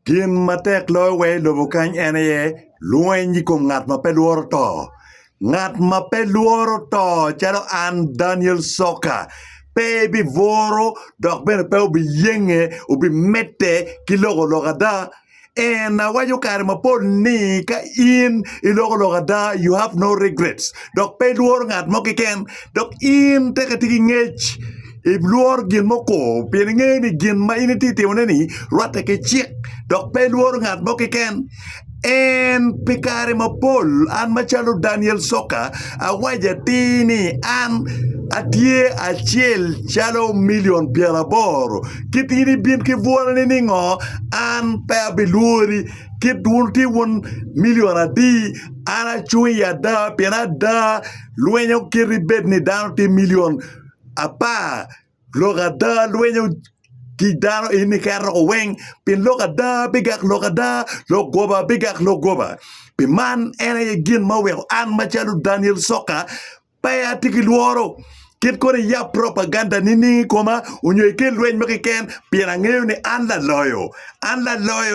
Gin matek lo we lobo kany ene ye lweny kuom ng'at ma pe luoro to. Ng'at ma pe luoro to chalo an Daniel Soka. Pe bi voro dok bene pe obi yenge obi mete kilogo logada. En awajo kare mapol ni ka in ilogo logada you have no regrets. Dok pe luoro ng'at mo kiken dok in teka tiki ng'ech luor gin moko pien ng'e ni gin ma in ititimone ni rwate ke chiek dok pe luor ng'at mo kiken en pikare mapol an machalo Daniel Soka awaja tini an atie achiel chalo milion 80 kitini bin kivuorani ni ng'o an pe abiluori kidwun ti won milion adi an achung' yada pien ada lwenyo kiri bed ni dano ti milion apa logada lwenyo kidano ini karo weng pin logada bigak logada logoba bigak logoba piman ene gin maweko an machalo Daniel Soka paya tiki lworo kit kore ya propaganda nini koma unyo ke lweny makiken pien ang'eyo ni an la loyo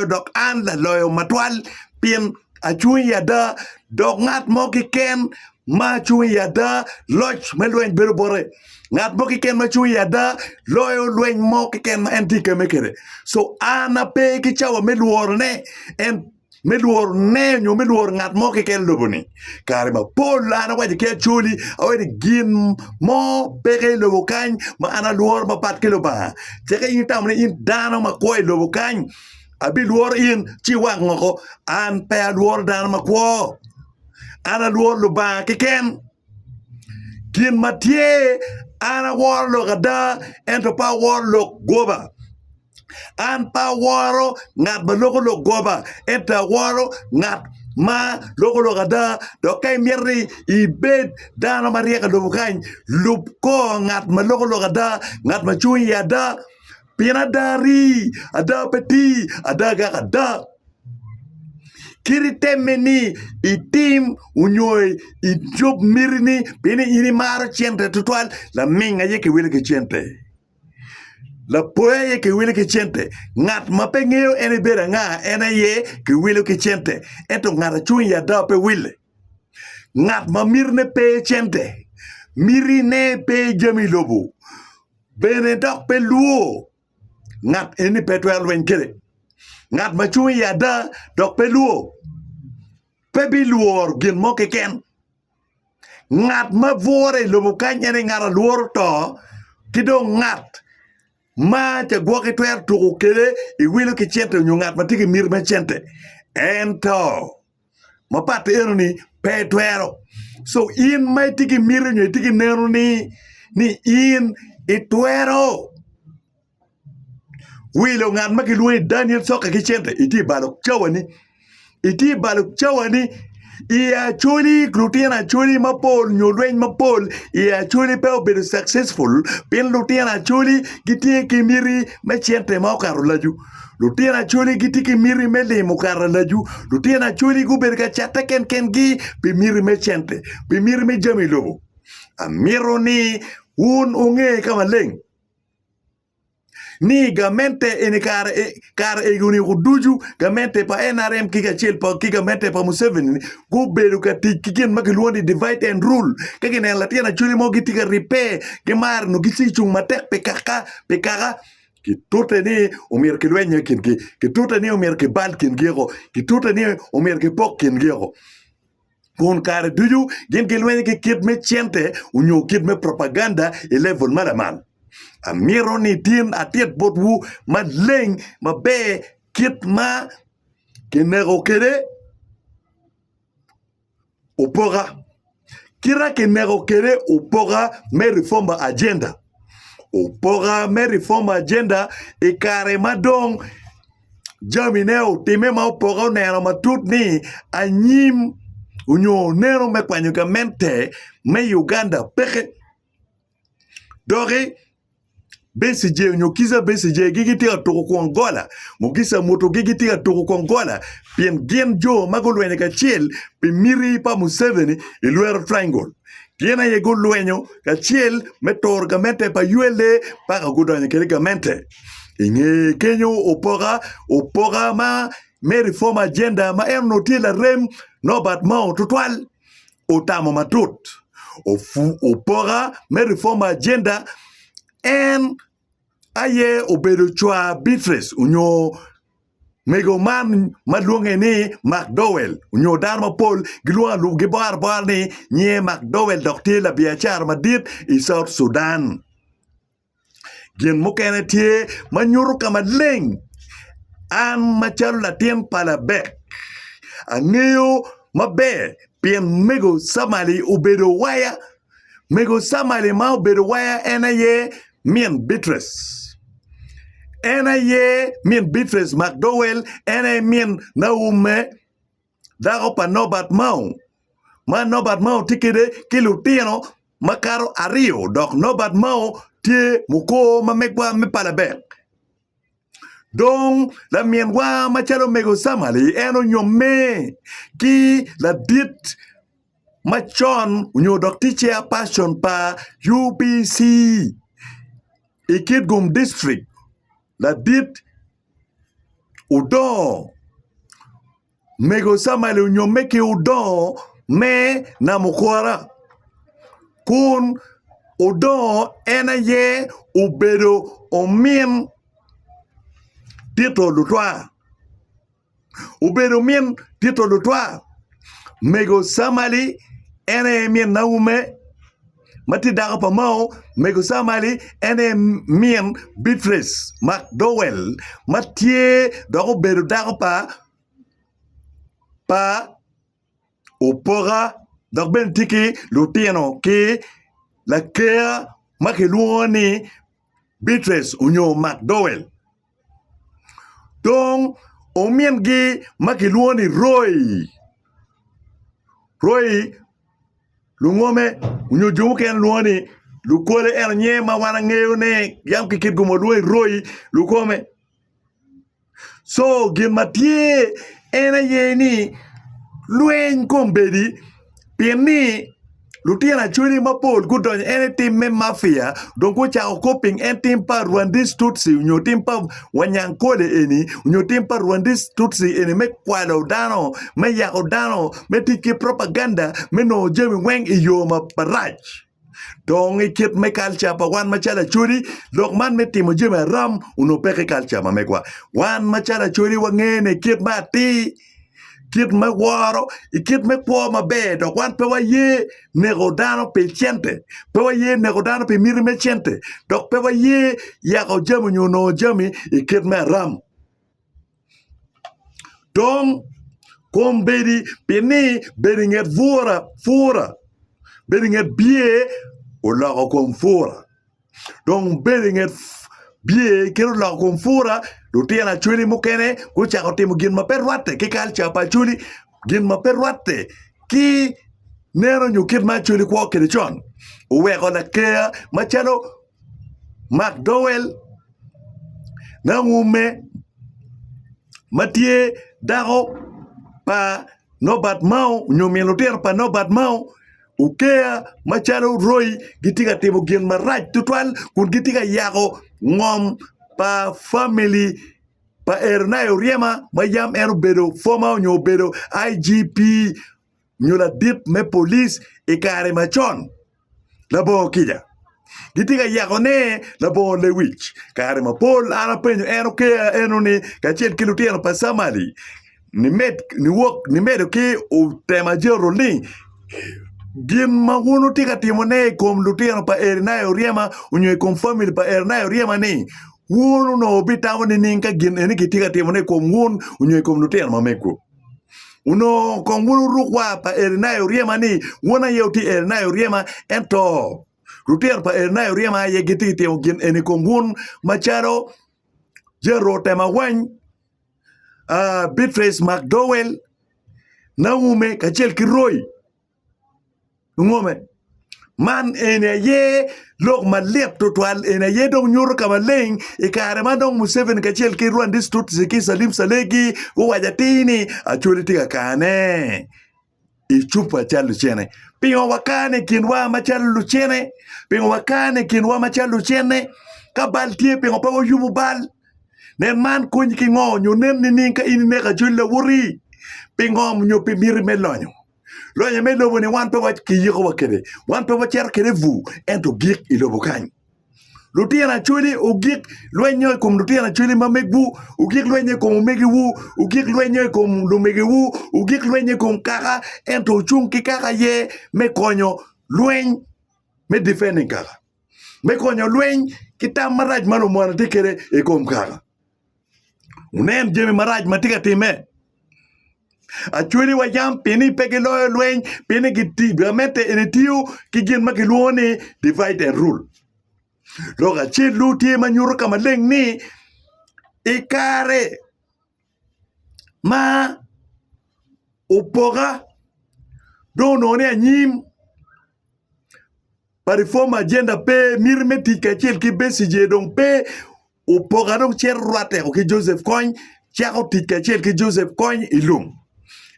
dok an la loyo matwal pien achung' yada dok ng'at mo kiken ma chung' yada loch me lweny bedo bore ng'at mo kiken ma chung' yada loyo lweny mo kiken ma en tike mekere so an ape kichawa miluor ne en miluor ne nyo miluor ng'at mo kiken loboni kare ma pol an awaje ke chuli awede gin mo peke lobo kany ma an aluor ma pat kelo ba teke in tamne in dano ma kwo lobo kany abi luor in chi wang ngoko an pe aluor dano ma kwo an aluor loba kiken gin matie an awor logada ento pa awor lok goba an pa woro ng'at ma loko lok goba ento aworo ng'at ma loko logada dok ka imierni ibed dano mariek lobo kany lup ko ng'at ma loko logada ng'at ma chung' yada pien adari ada peti ada gakada kiri temeni itim unyoy ijob mirini bini ini maro chiente tutwal la minga ye ke wile ke chiente la poe ye ke wile ke chiente ngat mape ngeo ene bera nga ene ye ke wile ke chiente eto ngata chung ya da pe wile ngat mamirne pe chiente mirine pe jami lobo bene dok pe luo ngat ene pe twel wen kere ngat ma chung ya da dok pe luo pe bi luor gin mo kiken ngat ma vore lobo kany ene ngara luor to kido ngat ma te gwoki twer tuku kede iwilo ki chente nyo ngat ma tiki mir me chente ento ma pate eno ni pe twero so in ma tiki mir nyo tiki neno ni in itwero wilo ngat ma ki luwe Daniel Soka ki chente iti balok chawani ia chuli glutiana chuli mapol nyolweny mapol ia chuli pe obedo successful pin lutiana chuli gitie kimiri mechiente ma okaro laju lutiana chuli gitie kimiri melimo karo laju lutiana chuli guber ka chata ken gi pimiri mechiente pimiri me jami lobo amiro ni un unge kama leng ni gamente ene kare eguni kuduju gamente pa NRM kika chiel pa kika mente pa Museveni go bedu ka tikigen magiluoni divide and rule kagene latiana chuli mo gitika repair gemar no gisi chung matek pekaka kituta ni umir ke lweny kingi kituta ni umir ke bal kingego kituta ni umir ke pok kingego kun kare duju gen ke lweny ke kit me chiente unyo kit me propaganda e level malaman amiro ni tin atiet botwu madleng mabe kit ma kenego kere opoga kira kenego kere opoga me reform agenda opoga me reform agenda ikare madong jamineo time ma opoga neno matut ni anyim unyo neno me kwanyo gamente me Uganda peke doge BCJ nyokiza BCJ gigitia toko kwa Angola mugisa moto gigitia toko kwa Angola pien gen jo magolwenye kachiel pimiri pa Museveni ilwero triangle kiena ye golwenyo kachiel metor gamente pa ULA pa gudonye kere gamente inge kenyo opoga ma reform agenda ma en notila rem no bat mao tutwal otamo matut opoga reform agenda en aye obedo chwa Beatrice unyo mego man maluonge ni McDowell unyo dar mapol giluongo gi bar ni nye McDowell dokti la biachar madit i South Sudan gin mokene tie manyuru kama leng an machalo latin palabek ang'eyo maber pien mego Samali obedo waya mego Samali ma obedo waya en aye mien Beatrice en aye mien Beatrice McDowell en aye mien Naume dago pa nobat mau ma nobat mau tikide kilutino makaro ario dok nobat mau tie muko mamekwa mepalabek dong la mien wa machalo mego Samali eno nyome ki la dit machon unyo doktiche a passion pa UBC Ikitgum district la dit udo mego Samali unyo meki udo me na mukwara kun udo ena ye ubedo omien tito lutwa ubedo mien tito lutwa mego Samali ene mien Naume mati dago pa mao mego Samali ene mien Beatrice McDowell matie dago bedo dago pa opoga dago ben tiki lutino ki la kea makiluoni Beatrice unyo McDowell dong omien gi makiluoni Roy lungome unyo jumu ken luoni lukole en nye ma wana ng'eyo ne yam kikit gumo Roy lukome so gimatie ena yeni lweny kombedi pieni lutiana chuni mapol kudonyo en tim me mafia don kuchako coping en tim pa Rwandese Tutsi unyo tim pa Wanyankole eni unyo tim pa Rwandese Tutsi eni me kwalo dano me yako dano me tiki propaganda me no jemi weng iyo ma parach dong ikit me culture pa wan machala churi lok man me timo jemi ram uno peke culture ma mekwa wan machala churi wangene kit ma ti kit me woro ikit me kwa mabe dok wan pe wa ye negodano pe chente pe wa ye negodano pe miri me chente dok pe wa ye yako jami nyuno jami ikit me ram dong kom bedi pini bedi nget fura bedi nget bie ulako kom fura dong bedi nget bie kiro lako kom fura lutiana chuli mukene kuchako timo gin maperwate ki kalcha pa chuli gin maperwate ki nero nyukit ma chuli kwa kede chon uweko na kea machalo McDowell Naume matie dago pa nobat mau nyomien lutiana pa nobat mau ukea machalo Roy gitiga timo gin marach tutwal kun gitiga yako ngom pa family pa Ernayo Riema mayam eno bedo former nyo bedo IGP nyola dip me police ikare machon labo kija gitiga yako ne labo lewich kare mapol ana penyo eno kea eno ni kachel kilutiano pa Samali ni med ki utema jero ni gin mawuno tika timone kom lutiano pa Ernayo Riema unyo kom family pa Ernayo Riema ni wuno no bitawo ni ninka gin eni kitika timone kom wun unyo kom lutiano mameko uno kom wunu rukwa pa Ernayo Riema ni wuna yeuti Ernayo Riema ento lutiano pa Ernayo Riema ye giti timo gin eni kom wun macharo jero tema wany Beatrice McDowell Naume kachel ki Roy ngome man ene ye lok malep total ene ye dong nyur kamaleng ikare madong Museveni kachel ki Rwandese Tutsi ki Salim Saleki uwajatini achuli tika kane ichupa chalu chene pingo wakane kinwa machalu chene pingo wakane kinwa machalu chene kabal tie pingo pawo yubu bal nen man kuny ki ngo nyo nen ni ka in ne ka chule wuri pingom nyo pi mir melonyo lonyo me lobo ni wan pe wat ki yiko wakede wan pe wacher kede vu ento gik ilobo kany lutiana chuli ugik lwenyo kum lutiana chuli mamegbu ugik lwenyo kum megiwu ugik lwenyo kum lumegiwu ugik lwenyo kum kaka ento chung ki kaka ye me konyo lweny me defending kaka me konyo lweny kita maraj mano mwana tikere e kum kaka unen jemi maraj matika time achuli wa jam pini peke loyo lweny pini kiti biamete enetiyo kigin makiluone divide and rule loga chilu tie manyuro kama leng ni ikare ma upoga dono ne anyim pariform agenda pe mirmeti kachel ki besije dong pe upoga dong cher ruate ki Joseph Kony chako tikachel ki Joseph Kony ilum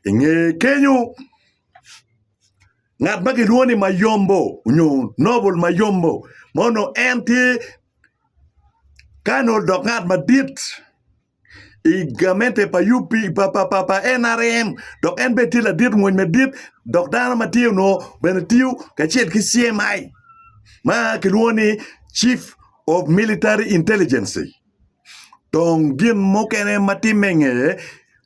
inge kenyu ngat bagi luoni mayombo nyo noble mayombo mono enti kano dok ngat madit igamente pa yupi pa NRM dok en betila dit ngwen medit dok dana matiu no benetiu kachet ki CMI ma kilwoni Chief of Military Intelligence tong gin mokene matimenge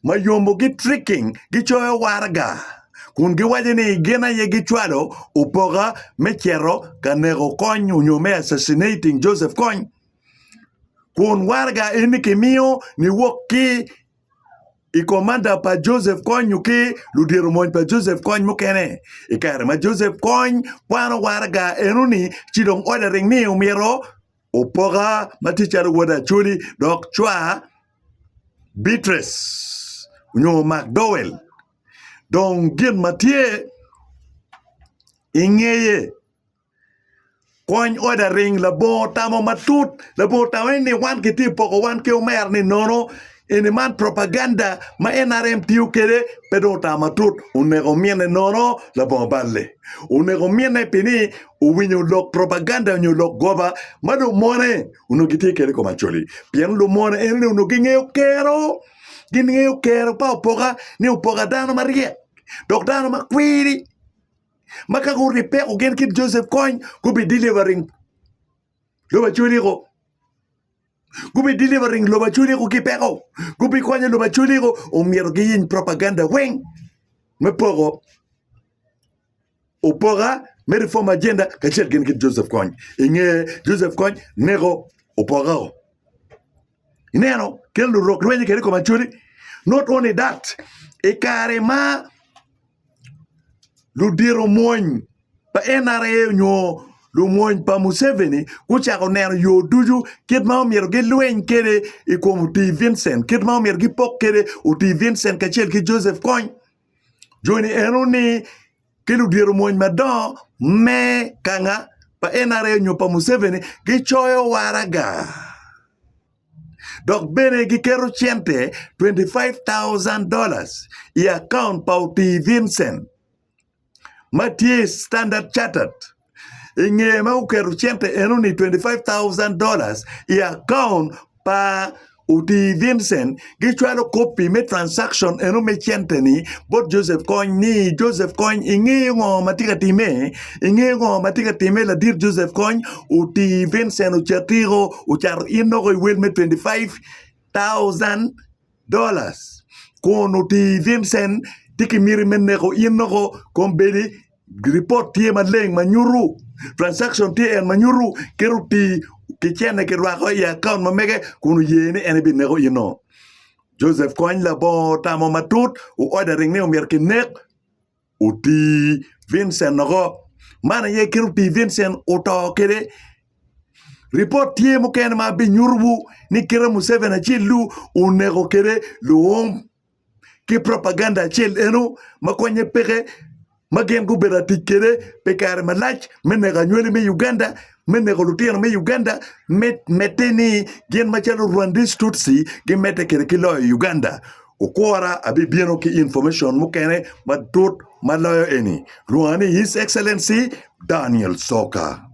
mayombo gi tricking gi choyo warga kun gi wajeni gena ye gi chwado upoga mechero kanego Kony unyome assassinating Joseph Kony kun warga ini kimio ni woki i komanda pa Joseph Kony uki ludiru moñ pa Joseph Kony mukene ikare ma Joseph Kony pano warga enuni chidong ordering ni umiro upoga maticharo wada chuli dok chwa Beatrice unyo McDowell don gin matie ingeye Kony ordering labo tamo matut labo tamo ni wan kiti poko wan ke umer ni nono ini man propaganda ma NRM tiu kere pedo tamatut unego miene nono labo balle unego miene pini uwinyo lok propaganda nyo lok goba madu mone unogiti kere ko macholi pien lu mone eni unogingeo kero ginngeo kero pa upoga ni upoga dano marie dok dano makwiri makaguri pe ugen kit Joseph Kony kubi delivering loba chuli ko kubi delivering loba chuli ko kipeko kubi kwanya loba chuli ko umiero giyin propaganda weng mepogo upoga me reform agenda kachel gen kit Joseph Kony inge Joseph Kony nego upoga ineno kendo rok lwenye kere ko machuli. Not only that ikare ma ludiro moñ pa NRA nyo lu moñ pa Museveni kuchako nero yo duju kit ma omiero gi lweny kede ikom uti Vincent kit ma omiero gi pok kede uti Vincent kachel ki Joseph Kony joni enuni ki ludiro moñ madon me kanga pa NRA nyo pa Museveni gi choyo waraga dok bene gi kero chente $25,000 i account pa uti Vincent Matie Standard Chartered inge ma ukero chente enuni $25,000 i account pa uti Vincent gichwalo copy me transaction enu me chente ni bot Joseph Kony ni Joseph Kony inge ngo matika time la dir Joseph Kony uti Vincent uchatiro uchar inogo will me $25,000 kon uti Vincent tiki miri mennego inogo kombedi report tie maleng manyuru transaction tie en manyuru keruti kichene kirwako ya account mamege kunu yene ene binego ino Joseph Kony labo tamo matut u ordering ne umier kinek uti Vincent nogo mana ye keruti Vincent uto kede report tie mukene ma binyurbu ni kira Museveni chilu unego kede luom ki propaganda chel enu makonye peke magen gubera tikere pekare malach menega nywele me Uganda menega lutiano me Uganda meteni gen machalo Rwandese Tutsi gen mete kere kilo Uganda ukora abibieno ki information mukene madut maloyo eni Luani His Excellency Daniel Soka.